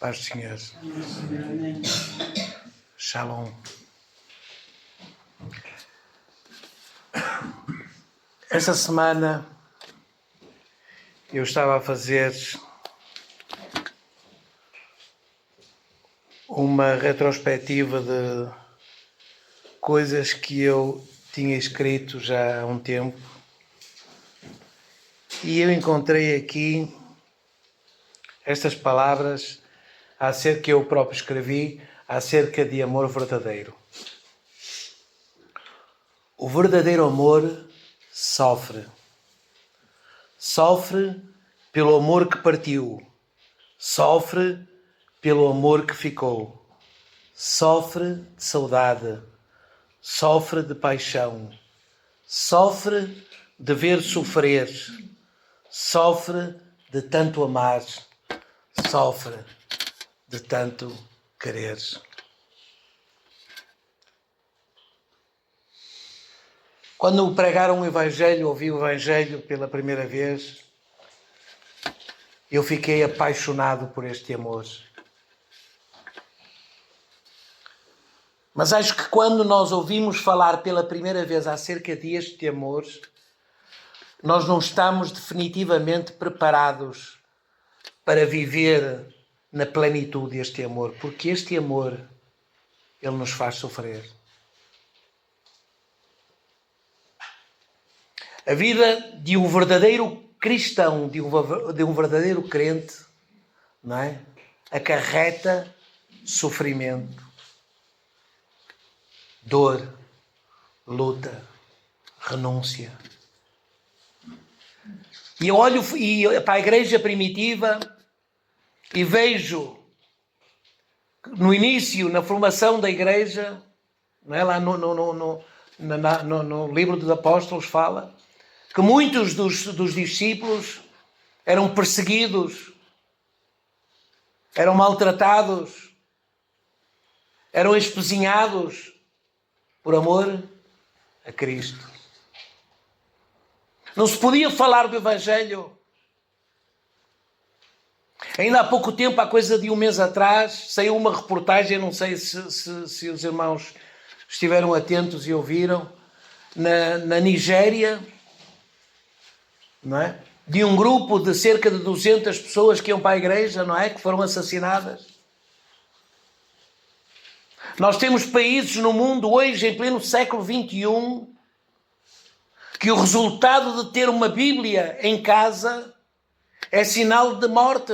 Paz do Senhor. Shalom. Esta semana eu estava a fazer uma retrospectiva de coisas que eu tinha escrito já há um tempo e eu encontrei aqui estas palavras acerca que eu próprio escrevi acerca de amor verdadeiro. O verdadeiro amor sofre. Sofre pelo amor que partiu. Sofre pelo amor que ficou. Sofre de saudade. Sofre de paixão. Sofre de ver sofrer. Sofre de tanto amar. Sofre de tanto querer. Quando pregaram o Evangelho, ouvi o Evangelho pela primeira vez, eu fiquei apaixonado por este amor. Mas acho que quando nós ouvimos falar pela primeira vez acerca deste amor, nós não estamos definitivamente preparados para viver na plenitude deste amor, porque este amor, ele nos faz sofrer. A vida de um verdadeiro cristão, de um verdadeiro crente, não é? Acarreta sofrimento, dor, luta, renúncia. E eu olho para a igreja primitiva e vejo no início, na formação da igreja, não é? Lá no livro dos Apóstolos fala que muitos dos discípulos eram perseguidos, eram maltratados, eram espezinhados por amor a Cristo. Não se podia falar do Evangelho. Ainda há pouco tempo, há coisa de um mês atrás, saiu uma reportagem, não sei se os irmãos estiveram atentos e ouviram, na Nigéria, não é? De um grupo de cerca de 200 pessoas que iam para a igreja, não é? Que foram assassinadas. Nós temos países no mundo hoje, em pleno século XXI, que o resultado de ter uma Bíblia em casa é sinal de morte.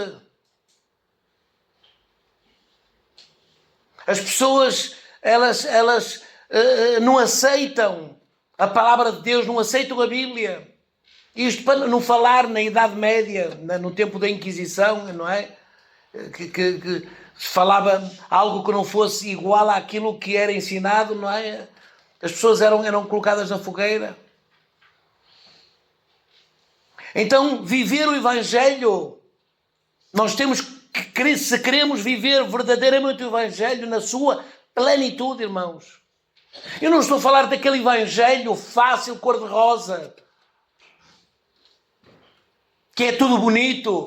As pessoas, elas não aceitam a palavra de Deus, não aceitam a Bíblia. Isto para não falar na Idade Média, no tempo da Inquisição, não é? Que se falava algo que não fosse igual àquilo que era ensinado, não é? As pessoas eram colocadas na fogueira. Então, viver o Evangelho, nós temos que, se queremos viver verdadeiramente o Evangelho na sua plenitude, irmãos. Eu não estou a falar daquele Evangelho fácil, cor-de-rosa, que é tudo bonito,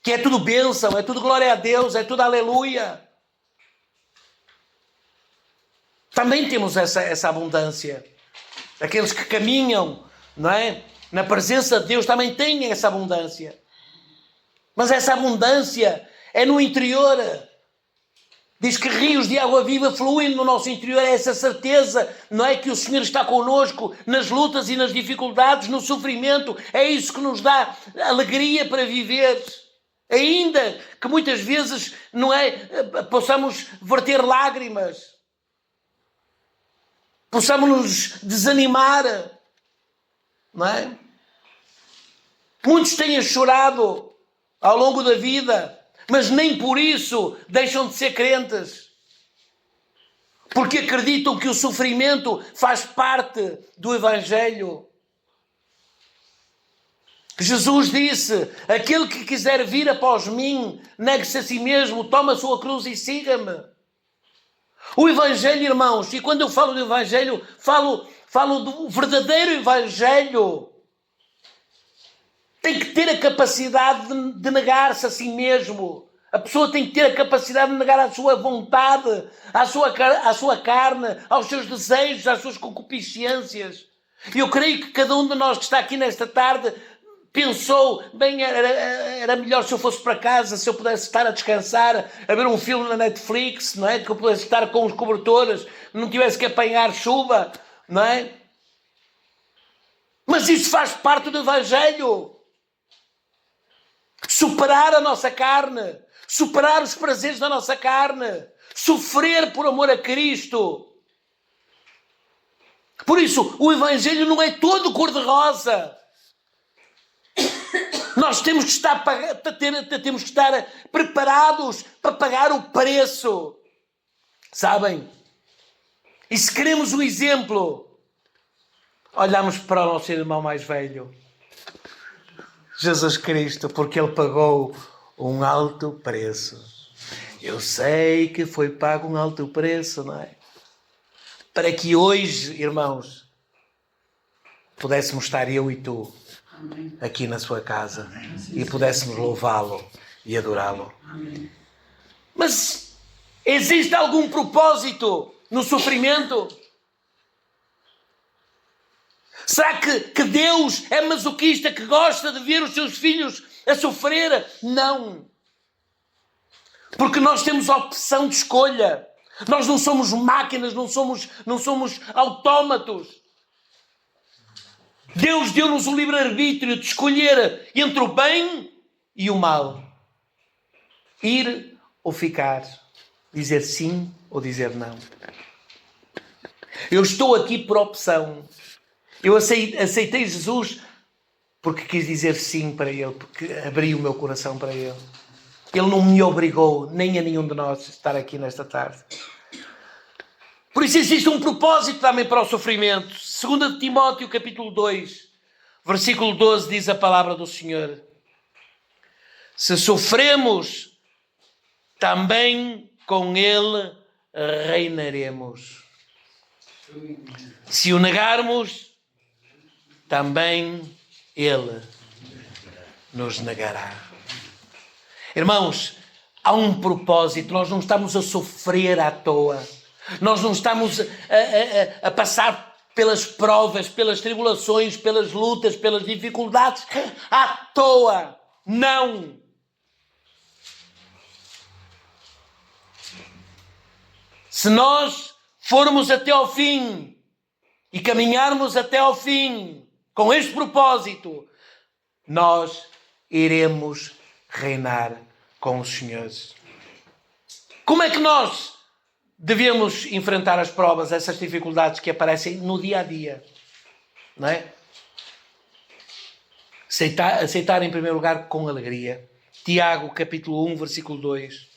que é tudo bênção, é tudo glória a Deus, é tudo aleluia. Também temos essa abundância. Aqueles que caminham, não é? Na presença de Deus também têm essa abundância. Mas essa abundância é no interior. Diz que rios de água viva fluem no nosso interior. É essa certeza, não é? Que o Senhor está connosco nas lutas e nas dificuldades, no sofrimento. É isso que nos dá alegria para viver. Ainda que muitas vezes, não é? Possamos verter lágrimas. Possamos nos desanimar. Não é? Muitos têm chorado ao longo da vida, mas nem por isso deixam de ser crentes. Porque acreditam que o sofrimento faz parte do Evangelho. Jesus disse: aquele que quiser vir após mim, negue-se a si mesmo, toma a sua cruz e siga-me. O Evangelho, irmãos, e quando eu falo do Evangelho, falo do verdadeiro Evangelho. Tem que ter a capacidade de negar-se a si mesmo, A pessoa tem que ter a capacidade de negar a sua vontade, à sua carne, aos seus desejos, às suas concupiscências. E eu creio que cada um de nós que está aqui nesta tarde pensou, bem, era melhor se eu fosse para casa, se eu pudesse estar a descansar, a ver um filme na Netflix, não é? Que eu pudesse estar com os cobertores, não tivesse que apanhar chuva, não é? Mas isso faz parte do Evangelho. Superar a nossa carne, superar os prazeres da nossa carne, sofrer por amor a Cristo. Por isso, o Evangelho não é todo cor-de-rosa. Nós temos que estar preparados para pagar o preço. Sabem? E se queremos um exemplo, olhamos para o nosso irmão mais velho, Jesus Cristo, porque Ele pagou um alto preço. Eu sei que foi pago um alto preço, não é? Para que hoje, irmãos, pudéssemos estar eu e tu aqui na sua casa e pudéssemos louvá-lo e adorá-lo. Mas existe algum propósito no sofrimento? Será que Deus é masoquista, que gosta de ver os seus filhos a sofrer? Não. Porque nós temos a opção de escolha. Nós não somos máquinas, não somos autómatos. Deus deu-nos o livre-arbítrio de escolher entre o bem e o mal. Ir ou ficar. Dizer sim ou dizer não. Eu estou aqui por opção. Eu aceitei Jesus porque quis dizer sim para Ele, porque abri o meu coração para Ele. Ele não me obrigou, nem a nenhum de nós, a estar aqui nesta tarde. Por isso existe um propósito também para o sofrimento. 2 Timóteo, capítulo 2, versículo 12, diz a palavra do Senhor. Se sofremos, também com Ele reinaremos. Se o negarmos, também Ele nos negará. Irmãos, há um propósito. Nós não estamos a sofrer à toa. Nós não estamos a passar pelas provas, pelas tribulações, pelas lutas, pelas dificuldades à toa. Não. Se nós formos até ao fim e caminharmos até ao fim com este propósito, nós iremos reinar com os senhores. Como é que nós devemos enfrentar as provas, essas dificuldades que aparecem no dia a dia? Não é? Aceitar em primeiro lugar com alegria. Tiago, capítulo 1, versículo 2.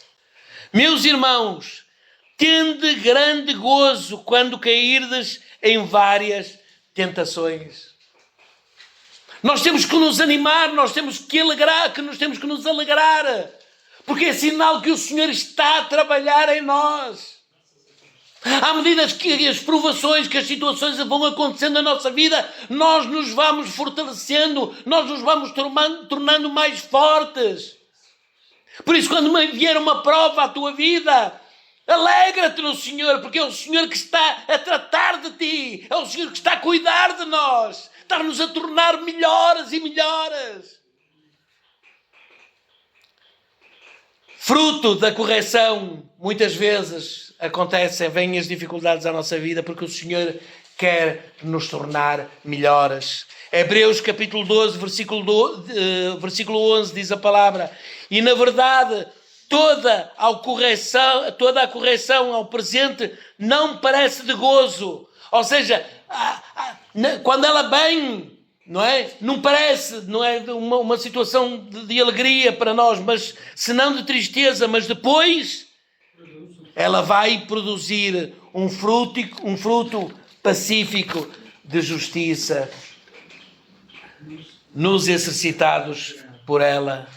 Meus irmãos, tende grande gozo quando cairdes em várias tentações. Nós temos que nos animar, nós temos que alegrar, temos que nos alegrar, porque é sinal que o Senhor está a trabalhar em nós. À medida que as provações, que as situações vão acontecendo na nossa vida, nós nos vamos fortalecendo, nós nos vamos tornando mais fortes. Por isso, quando vier uma prova à tua vida, alegra-te no Senhor, porque é o Senhor que está a tratar de ti, é o Senhor que está a cuidar de nós, está-nos a tornar melhores e melhores. Fruto da correção, muitas vezes vêm as dificuldades à nossa vida, porque o Senhor quer nos tornar melhores. Hebreus capítulo 12, versículo 11 diz a palavra: e na verdade toda a correção ao presente não parece de gozo. Ou seja, quando ela vem, não é? Não parece, não é uma situação de alegria para nós, mas senão de tristeza, mas depois ela vai produzir um fruto pacífico de justiça nos exercitados por ela.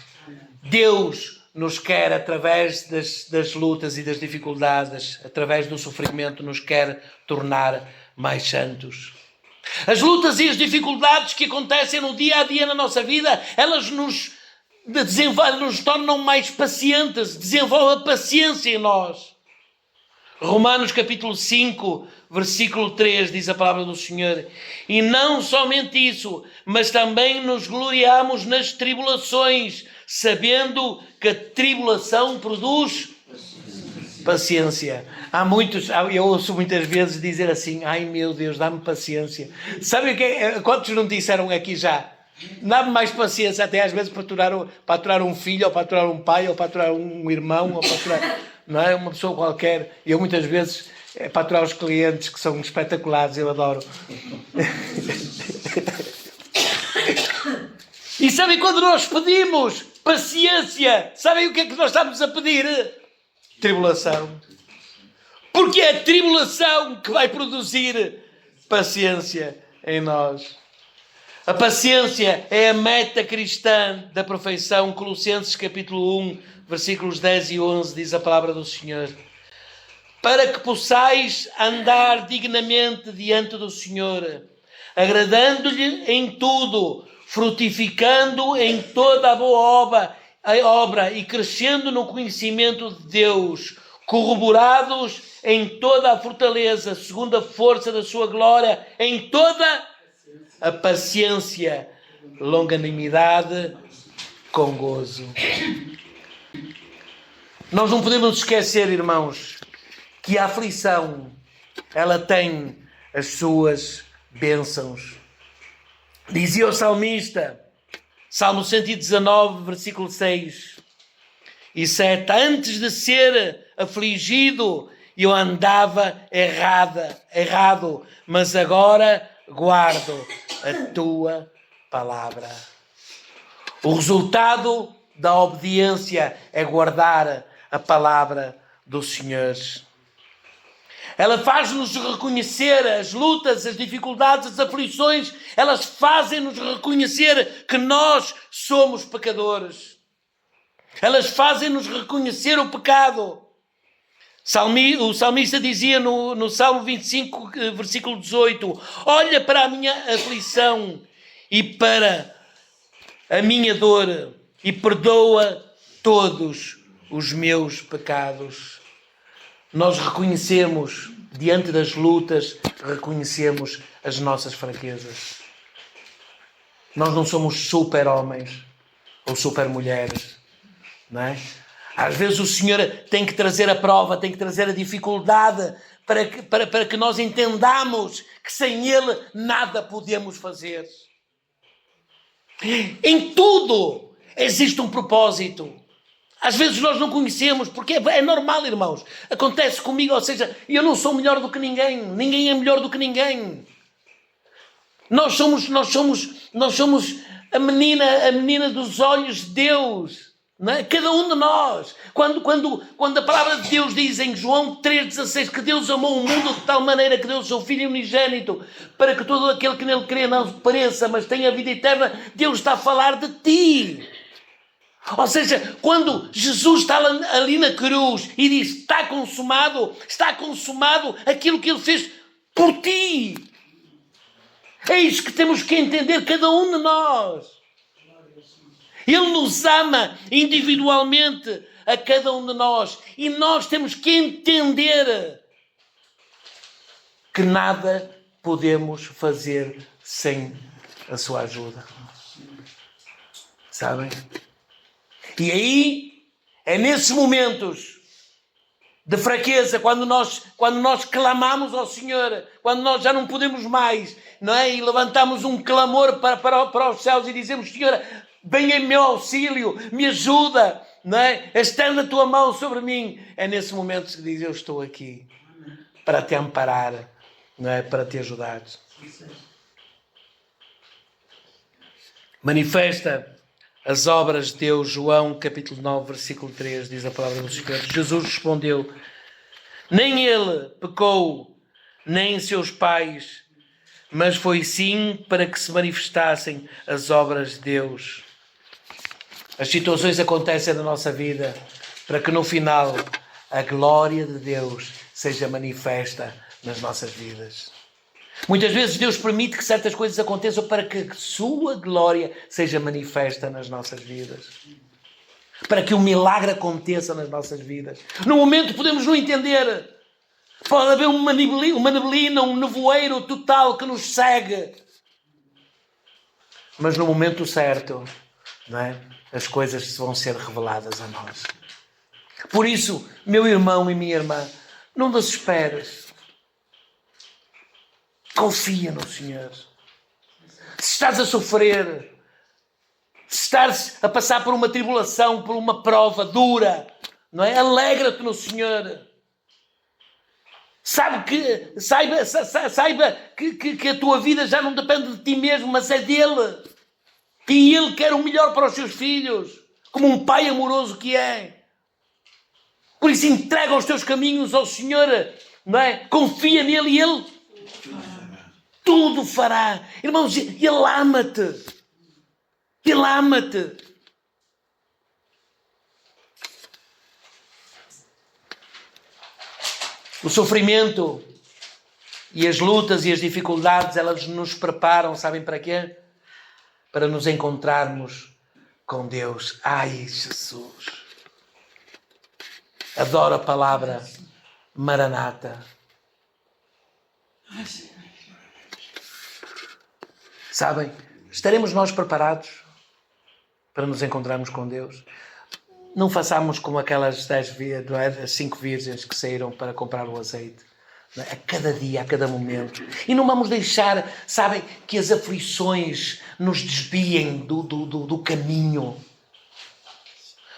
Deus nos quer, através das lutas e das dificuldades, através do sofrimento, nos quer tornar mais santos. As lutas e as dificuldades que acontecem no dia a dia na nossa vida, elas nos nos tornam mais pacientes, desenvolve a paciência em nós. Romanos capítulo 5, versículo 3, diz a palavra do Senhor: e não somente isso, mas também nos gloriamos nas tribulações, sabendo que a tribulação produz paciência. Eu ouço muitas vezes dizer assim: ai meu Deus, dá-me paciência. Sabe o que é? Quantos não disseram aqui já? Dá-me mais paciência, até às vezes para aturar um filho, ou para aturar um pai, ou para aturar um irmão, ou para aturar, não é? Uma pessoa qualquer. Eu muitas vezes é para aturar os clientes, que são espetaculares, eu adoro. E sabem, quando nós pedimos paciência, sabem o que é que nós estamos a pedir? Tribulação. Porque é a tribulação que vai produzir paciência em nós. A paciência é a meta cristã da perfeição. Colossenses capítulo 1, versículos 10 e 11, diz a palavra do Senhor: para que possais andar dignamente diante do Senhor, agradando-lhe em tudo, frutificando em toda a boa obra e crescendo no conhecimento de Deus, corroborados em toda a fortaleza, segundo a força da sua glória, em toda a paciência, longanimidade, com gozo. Nós não podemos esquecer, irmãos, que a aflição, ela tem as suas bênçãos. Dizia o salmista, Salmo 119, versículo 6 e 7: antes de ser afligido, eu andava errado, mas agora guardo a tua palavra. O resultado da obediência é guardar a palavra do Senhor. Ela faz-nos reconhecer as lutas, as dificuldades, as aflições. Elas fazem-nos reconhecer que nós somos pecadores. Elas fazem-nos reconhecer o pecado. O salmista dizia no Salmo 25, versículo 18: olha para a minha aflição e para a minha dor e perdoa todos os meus pecados. Nós reconhecemos, diante das lutas, reconhecemos as nossas fraquezas. Nós não somos super-homens ou super-mulheres, não é? Às vezes o Senhor tem que trazer a prova, tem que trazer a dificuldade para que nós entendamos que sem Ele nada podemos fazer. Em tudo existe um propósito. Às vezes nós não conhecemos, porque é normal, irmãos. Acontece comigo, ou seja, eu não sou melhor do que ninguém. Ninguém é melhor do que ninguém. Nós somos a menina dos olhos de Deus. Não é? Cada um de nós. Quando a palavra de Deus diz em João 3,16 que Deus amou o mundo de tal maneira que deu o seu Filho unigênito para que todo aquele que nele crê não pereça, mas tenha vida eterna, Deus está a falar de ti. Ou seja, quando Jesus está ali na cruz e diz: está consumado aquilo que Ele fez por ti. É isso que temos que entender, cada um de nós. Ele nos ama individualmente a cada um de nós. E nós temos que entender que nada podemos fazer sem a sua ajuda. Sabem? E aí, é nesses momentos de fraqueza, quando nós clamamos ao Senhor, quando nós já não podemos mais, não é? E levantamos um clamor para os céus e dizemos: Senhor, venha em meu auxílio, me ajuda, não é? Estenda a tua mão sobre mim. É nesse momento que diz: eu estou aqui para te amparar, não é? Para te ajudar. Manifesta as obras de Deus. João capítulo 9, versículo 3, diz a palavra do Senhor. Jesus respondeu: nem ele pecou, nem seus pais, mas foi sim para que se manifestassem as obras de Deus. As situações acontecem na nossa vida para que no final a glória de Deus seja manifesta nas nossas vidas. Muitas vezes Deus permite que certas coisas aconteçam para que a sua glória seja manifesta nas nossas vidas. Para que o milagre aconteça nas nossas vidas. No momento podemos não entender. Pode haver uma neblina, um nevoeiro total que nos segue. Mas no momento certo, não é? As coisas vão ser reveladas a nós. Por isso, meu irmão e minha irmã, não desesperes. Confia no Senhor. Se estás a sofrer, se estás a passar por uma tribulação, por uma prova dura, não é? Alegra-te no Senhor. Saiba que a tua vida já não depende de ti mesmo, mas é dele. E ele quer o melhor para os seus filhos, como um pai amoroso que é. Por isso entrega os teus caminhos ao Senhor, não é? Confia nele e ele tudo fará. Irmãos, ele ama-te. Ele ama-te. O sofrimento e as lutas e as dificuldades, elas nos preparam, sabem para quê? Para nos encontrarmos com Deus. Ai, Jesus! Adoro a palavra Maranata. Sabem? Estaremos nós preparados para nos encontrarmos com Deus? Não façamos como aquelas 5 virgens que saíram para comprar o azeite. A cada dia, a cada momento. E não vamos deixar, sabem, que as aflições nos desviem do caminho.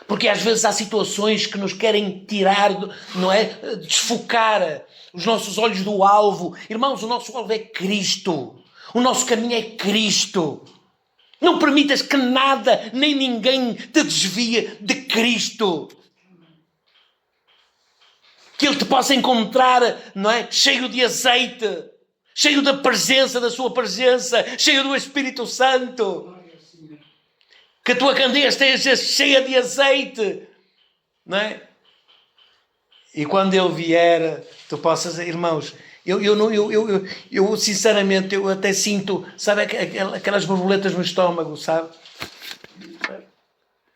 Porque às vezes há situações que nos querem tirar, não é? Desfocar os nossos olhos do alvo. Irmãos, o nosso alvo é Cristo. O nosso caminho é Cristo. Não permitas que nada, nem ninguém te desvie de Cristo. Que Ele te possa encontrar, não é? Cheio de azeite, cheio da presença, da sua presença, cheio do Espírito Santo. Que a tua candeia esteja cheia de azeite, não é? E quando Ele vier, tu possas, irmãos, eu sinceramente, eu até sinto, sabe, aquelas borboletas no estômago, sabe?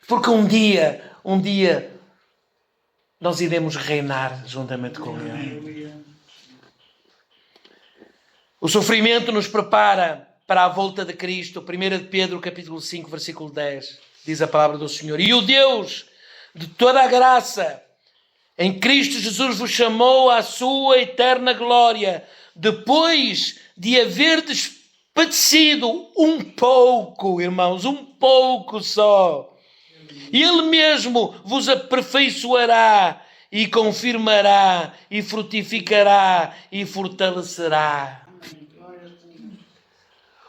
Porque um dia, nós iremos reinar juntamente com Ele. O sofrimento nos prepara para a volta de Cristo. 1 de Pedro, capítulo 5, versículo 10, diz a palavra do Senhor. E o Deus de toda a graça, em Cristo Jesus vos chamou à sua eterna glória, depois de haverdes padecido um pouco, irmãos, um pouco só. Ele mesmo vos aperfeiçoará e confirmará e frutificará e fortalecerá.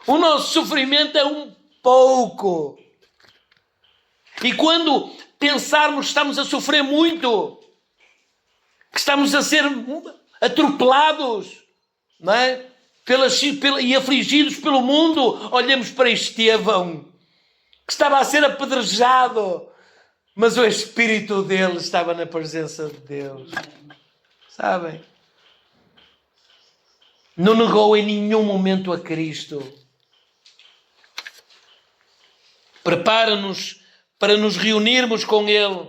O nosso sofrimento é um pouco. E quando pensarmos que estamos a sofrer muito, que estamos a ser atropelados, não é? E afligidos pelo mundo, olhemos para Estevão, que estava a ser apedrejado, mas o Espírito dele estava na presença de Deus. Sabem? Não negou em nenhum momento a Cristo. Prepara-nos para nos reunirmos com Ele,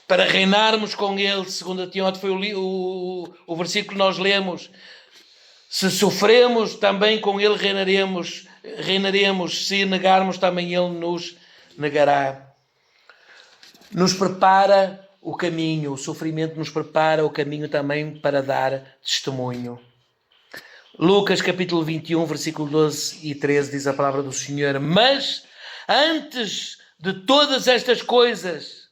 para reinarmos com Ele. 2 Timóteo foi o versículo que nós lemos. Se sofremos, também com Ele reinaremos. Se negarmos, também Ele nos negará. Nos prepara o caminho. O sofrimento nos prepara o caminho também para dar testemunho. Lucas capítulo 21, versículo 12 e 13 diz a palavra do Senhor. Mas antes de todas estas coisas,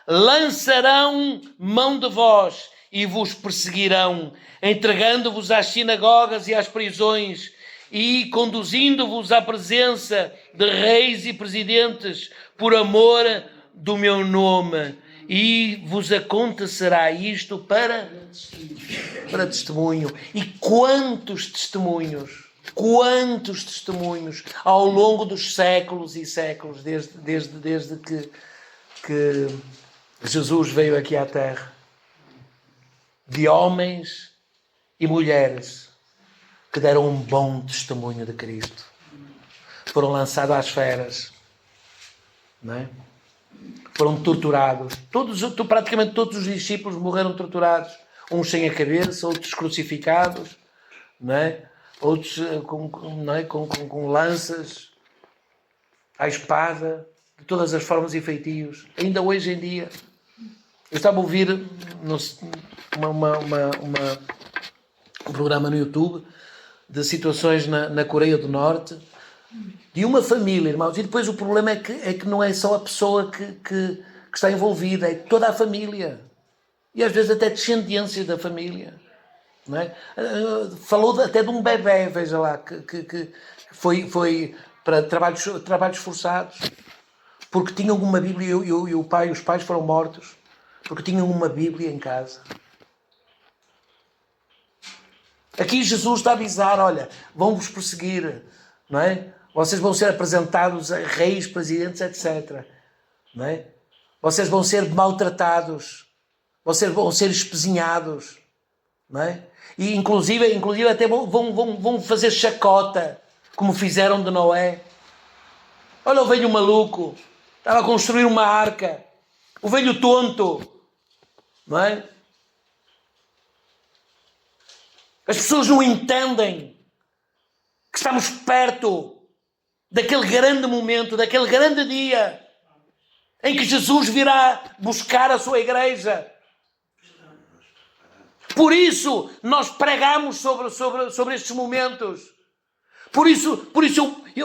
lançarão mão de vós e vos perseguirão, entregando-vos às sinagogas e às prisões e conduzindo-vos à presença de reis e presidentes por amor do meu nome. E vos acontecerá isto para testemunho. E quantos testemunhos ao longo dos séculos e séculos, desde que Jesus veio aqui à Terra, de homens e mulheres que deram um bom testemunho de Cristo. Foram lançados às feras, não é? Foram torturados. Praticamente todos os discípulos morreram torturados. Uns sem a cabeça, outros crucificados, não é? Outros com lanças, à espada, de todas as formas e feitios. Ainda hoje em dia. Eu estava a ouvir um programa no YouTube de situações na Coreia do Norte, de uma família, irmãos, e depois o problema é que não é só a pessoa que está envolvida, é toda a família. E às vezes até descendências da família. Não é? Falou até de um bebê, veja lá, que foi para trabalhos forçados, porque tinham uma Bíblia, e os pais foram mortos, porque tinham uma Bíblia em casa. Aqui Jesus está a avisar, olha, vão-vos perseguir, não é? Vocês vão ser apresentados a reis, presidentes, etc. Não é? Vocês vão ser maltratados, vocês vão ser espezinhados, não é? E inclusive até vão fazer chacota, como fizeram de Noé. Olha o velho maluco, estava a construir uma arca, o velho tonto, não é? As pessoas não entendem que estamos perto daquele grande momento, daquele grande dia em que Jesus virá buscar a sua igreja. Por isso nós pregamos sobre estes momentos. Por isso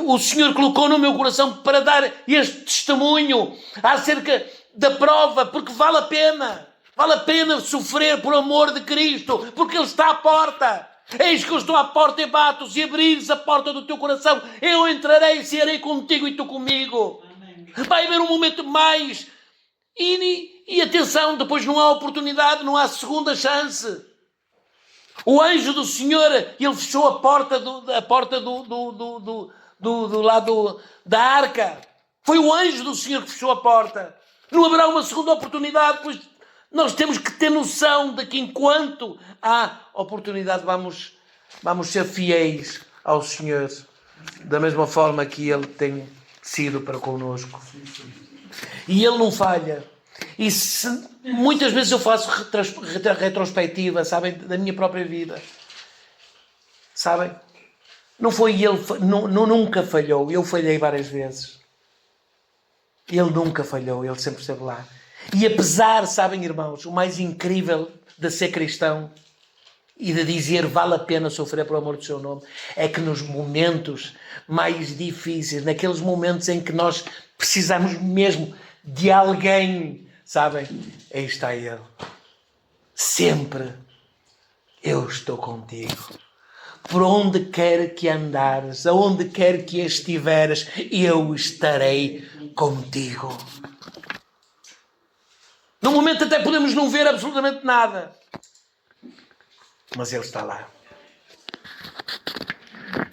o Senhor colocou no meu coração para dar este testemunho acerca da prova, porque vale a pena. Vale a pena sofrer por amor de Cristo, porque Ele está à porta. Eis que eu estou à porta e bato. Se abrires a porta do teu coração, eu entrarei e cearei contigo e tu comigo. Amém. Vai haver um momento mais. E atenção, depois não há oportunidade, não há segunda chance. O anjo do Senhor, ele fechou a porta do lado da arca. Foi o anjo do Senhor que fechou a porta. Não haverá uma segunda oportunidade, pois nós temos que ter noção de que enquanto há oportunidade vamos ser fiéis ao Senhor, da mesma forma que Ele tem sido para connosco. E Ele não falha. E muitas vezes eu faço retrospectiva, sabem, da minha própria vida. Sabem? Não foi Ele, nunca falhou. Eu falhei várias vezes. Ele nunca falhou, Ele sempre esteve lá. E apesar, sabem, irmãos, o mais incrível de ser cristão e de dizer vale a pena sofrer por amor do seu nome, é que nos momentos mais difíceis, naqueles momentos em que nós precisamos mesmo de alguém, sabem, aí está Ele. Sempre eu estou contigo. Por onde quer que andares, aonde quer que estiveres, eu estarei contigo. No momento até podemos não ver absolutamente nada, mas Ele está lá.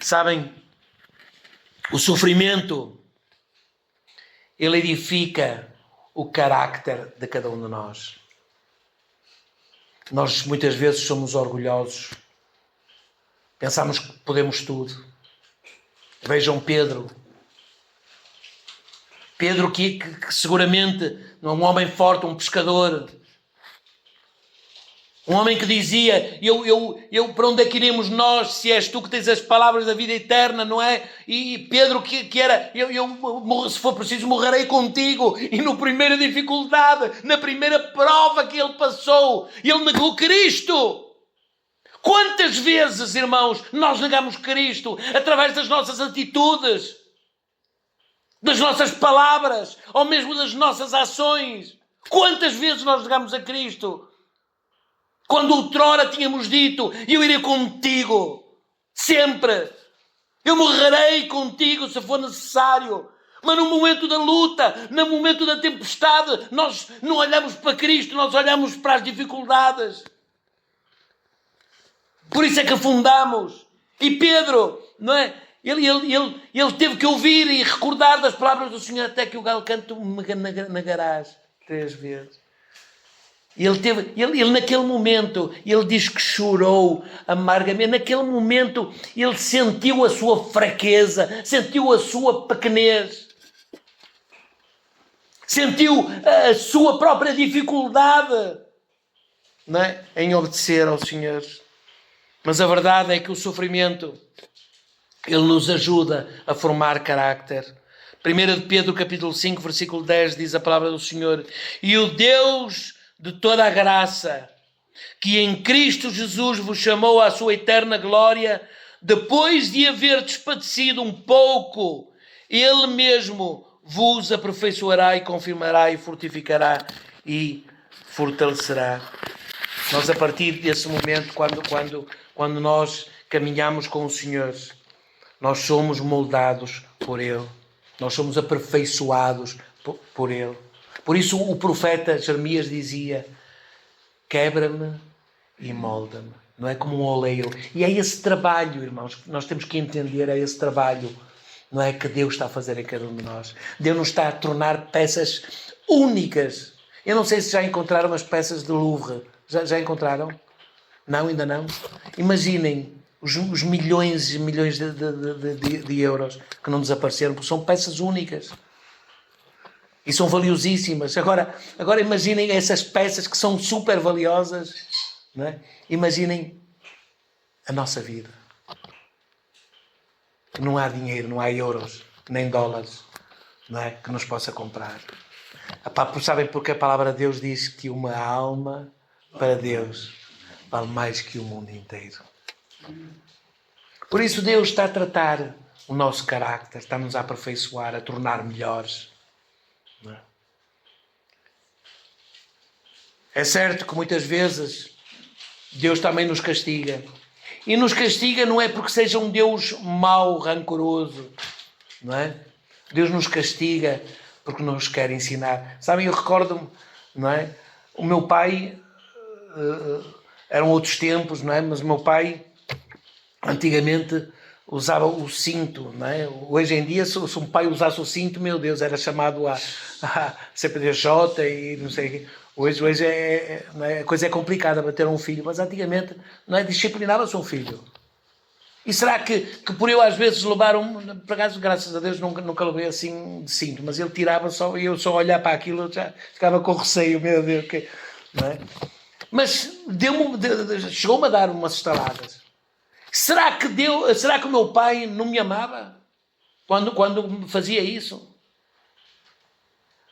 Sabem, o sofrimento, ele edifica o carácter de cada um de nós. Nós muitas vezes somos orgulhosos, pensamos que podemos tudo. Vejam Pedro que seguramente é um homem forte, um pescador, um homem que dizia, eu para onde é que iremos nós, se és tu que tens as palavras da vida eterna, não é? E Pedro que era, eu se for preciso morrerei contigo. E na primeira dificuldade, na primeira prova que ele passou, ele negou Cristo. Quantas vezes, irmãos, nós negamos Cristo através das nossas atitudes, das nossas palavras, ou mesmo das nossas ações? Quantas vezes nós negamos a Cristo? Quando outrora tínhamos dito, eu irei contigo, sempre. Eu morrerei contigo se for necessário. Mas no momento da luta, no momento da tempestade, nós não olhamos para Cristo, nós olhamos para as dificuldades. Por isso é que afundamos. E Pedro, não é? Ele teve que ouvir e recordar das palavras do Senhor até que o galo cante me negarás 3 vezes. Ele naquele momento, ele diz que chorou amargamente. Naquele momento, ele sentiu a sua fraqueza, sentiu a sua pequenez, sentiu a sua própria dificuldade, não é? Em obedecer ao Senhor. Mas a verdade é que o sofrimento, ele nos ajuda a formar carácter. 1 de Pedro, capítulo 5, versículo 10, diz a palavra do Senhor: e o Deus de toda a graça, que em Cristo Jesus vos chamou à sua eterna glória, depois de haver despadecido um pouco, Ele mesmo vos aperfeiçoará e confirmará e fortificará e fortalecerá. Nós, a partir desse momento, quando nós caminhamos com o Senhor, nós somos moldados por Ele. Nós somos aperfeiçoados por Ele. Por isso o profeta Jeremias dizia: quebra-me e molda-me. Não é como um oleiro. E é esse trabalho, irmãos, que nós temos que entender, é esse trabalho, não é, que Deus está a fazer em cada um de nós. Deus nos está a tornar peças únicas. Eu não sei se já encontraram as peças de Louvre. Já encontraram? Não, ainda não? Imaginem os milhões e milhões de euros que não desapareceram, porque são peças únicas. E são valiosíssimas. Agora imaginem essas peças que são super valiosas. Não é? Imaginem a nossa vida. Não há dinheiro, não há euros, nem dólares, não é, que nos possa comprar. Sabem porque a palavra de Deus diz que uma alma para Deus vale mais que o mundo inteiro. Por isso Deus está a tratar o nosso carácter, está-nos a aperfeiçoar, a tornar melhores. É certo que muitas vezes Deus também nos castiga. E nos castiga não é porque seja um Deus mau, rancoroso, não é? Deus nos castiga porque nos quer ensinar. Sabem, eu recordo-me, não é? O meu pai, eram outros tempos, não é? Mas o meu pai, antigamente, usava o cinto, não é? Hoje em dia, se um pai usasse o cinto, meu Deus, era chamado a CPDJ e não sei o quê. Hoje não é? A coisa é complicada para ter um filho, mas antigamente, não é? Disciplinava-se um filho. E será que por eu às vezes levar por acaso, graças a Deus, nunca levei assim de cinto, mas ele tirava só, e eu só olhar para aquilo, eu já ficava com receio, meu Deus, não é? Mas chegou-me a dar umas estaladas. Será que o meu pai não me amava quando fazia isso?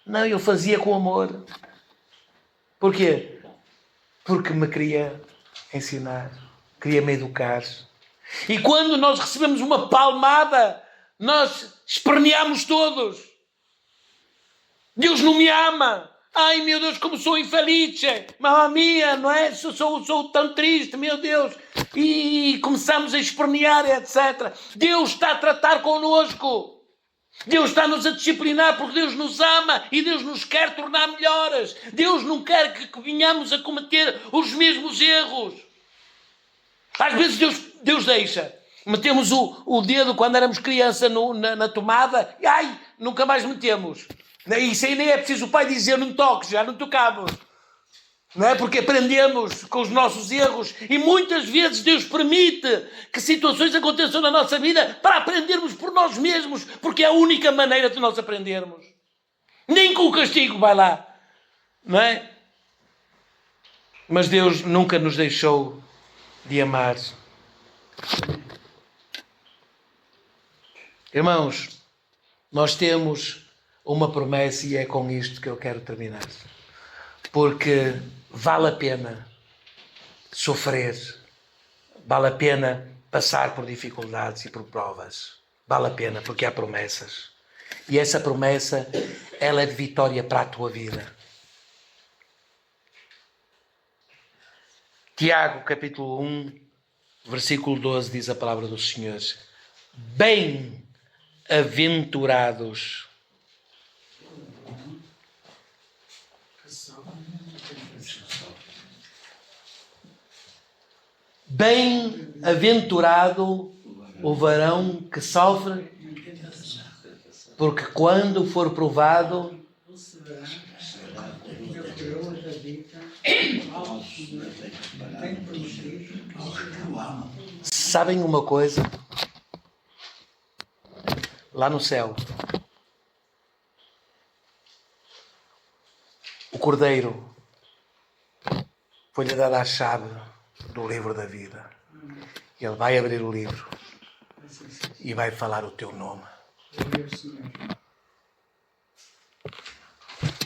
Não, eu fazia com amor. Porquê? Porque me queria ensinar, queria me educar. E quando nós recebemos uma palmada, nós esperneamos todos. Deus não me ama. Ai, meu Deus, como sou infeliz. Mamma mia, não é? Sou tão triste, meu Deus. E começamos a espernear, etc. Deus está a tratar connosco. Deus está-nos a disciplinar porque Deus nos ama e Deus nos quer tornar melhores. Deus não quer que venhamos a cometer os mesmos erros. Às vezes Deus deixa. Metemos o dedo quando éramos criança na tomada e ai, nunca mais metemos. Isso aí nem é preciso o pai dizer, não toques, já não tocamos. Não é? Porque aprendemos com os nossos erros e muitas vezes Deus permite que situações aconteçam na nossa vida para aprendermos por nós mesmos, porque é a única maneira de nós aprendermos. Nem com o castigo vai lá. Não é? Mas Deus nunca nos deixou de amar. Irmãos, nós temos uma promessa e é com isto que eu quero terminar. Porque vale a pena sofrer, vale a pena passar por dificuldades e por provas. Vale a pena porque há promessas. E essa promessa, ela é de vitória para a tua vida. Tiago, capítulo 1, versículo 12, diz a palavra do Senhor: bem-aventurados bem-aventurado o varão que sofre, porque quando for provado, Sabem uma coisa? Lá no céu, o Cordeiro foi-lhe dada a chave do livro da vida. Ele vai abrir o livro e vai falar o teu nome.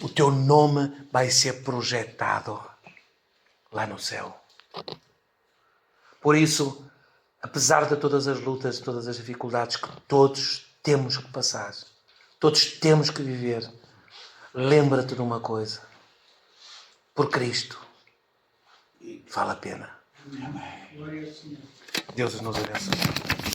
O teu nome vai ser projetado lá no céu. Por isso, apesar de todas as lutas, todas as dificuldades que todos temos que passar, todos temos que viver, lembra-te de uma coisa. Por Cristo, vale a pena. Deus nos abençoe.